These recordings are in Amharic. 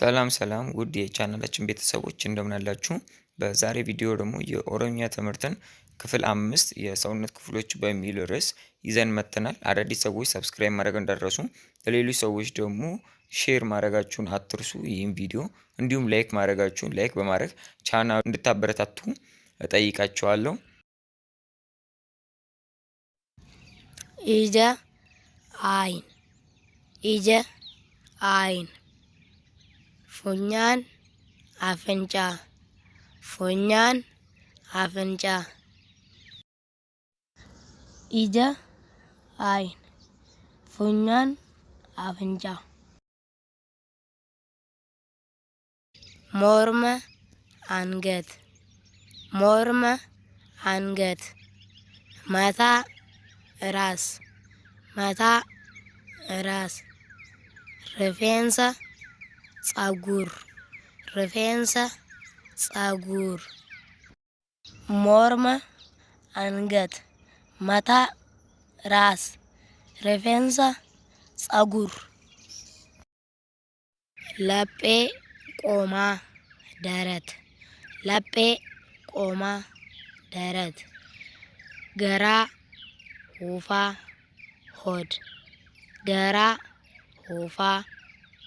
ሰላም ሰላም ውድ የቻናላችን ቤተሰቦች እንደምን አላችሁ? በዛሬ ቪዲዮ ደግሞ የኦሮሚያ ትምህርትን ክፍል 5 የሰውነት ክፍሎች በሚል ርዕስ ይዘን መጥተናል። አዳዲስ ሰዎች ሰብስክራይብ ማድረግ እንዳትረሱ፣ ለሌሎች ሰዎች ደግሞ ሼር ማድረጋችሁን አትርሱ። ይህን ቪዲዮ እንዲሁም ላይክ በማድረግ ቻናል እንድታበረታቱ እጠይቃችኋለሁ። ኢጀ አይን ኢጀ አይን ፉኛን አፍንጫ ፉኛን አፍንጫ ኢጀ አይን ፉኛን አፍንጫ ሞርመ አንገት ሞርመ አንገት ማታ ራስ ማታ ራስ ርፌንሰ ጸጉር ርፌንሰ ጸጉር ሞርመ አንገት ማታ ራስ ርፌንሰ ጸጉር ለጴ ቆማ ደረት ለጴ ቆማ ደረት ገራ ሁፋ ሆድ ገራ ሁፋ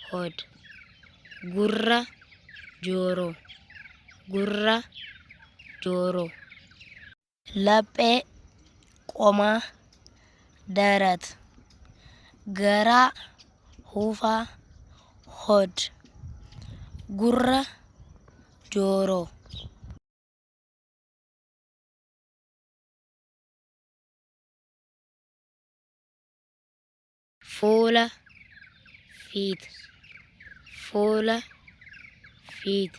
ሆድ ጉረ ጆሮ ጉረ ጆሮ ለጴ ቆማ ደረት ገራ ሁፋ ሆድ ጉረ ጆሮ ፉለ ፊት ፉለ ፊት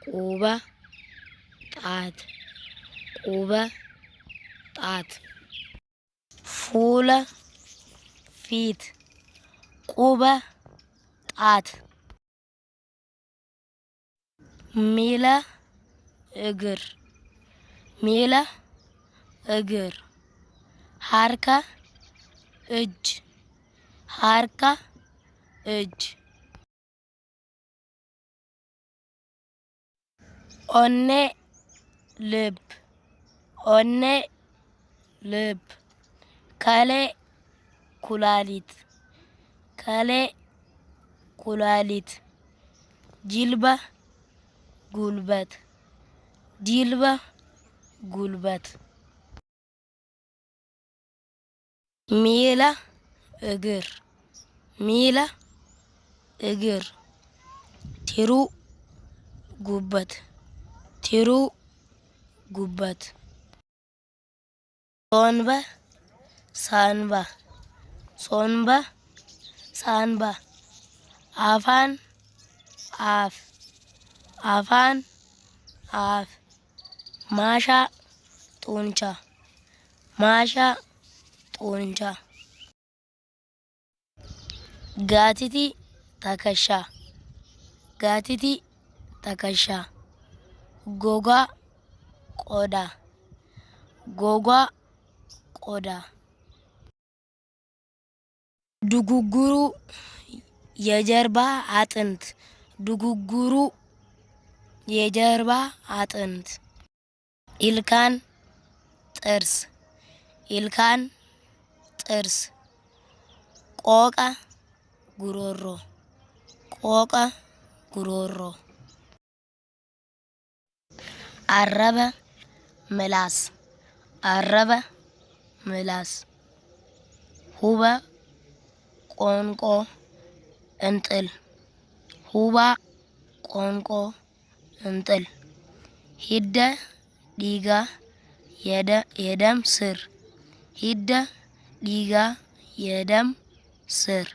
ቁበ ጣት ቁበ ጣት ፉለ ፊት ቁበ ጣት ሚለ እግር ሚለ እግር ሀርከ እጅ ሀርከ እጅ ኦኔ ልብ ኦኔ ልብ ከሌ ኩላሊት ከሌ ኩላሊት ጅልበ ጉልበት ጅልበ ጉልበት ሚለ እግር ሚለ እግር ቲሩ ጉበት ቲሩ ጉበት ሶንበ ሳንባ ሶንበ ሳንባ አፋን አፍ አፋን አፍ ማሻ ጡንቻ ማሻ ጡንቻ ጋቲቲ ተከሻ ጋቲቲ ተከሻ ጎጋ ቆዳ ጎጋ ቆዳ ዱጉጉሩ የጀርባ አጥንት ዱጉጉሩ የጀርባ አጥንት ኢልካን ጥርስ ኢልካን ጥርስ ቆቀ ጉሮሮ ቆቀ ጉሮሮ አረበ ምላስ አረበ ምላስ ሁበ ቆንቆ እንጥል ሁባ ቆንቆ እንጥል ሂደ ዲጋ የደም ስር ሂደ ዲጋ የደም ስር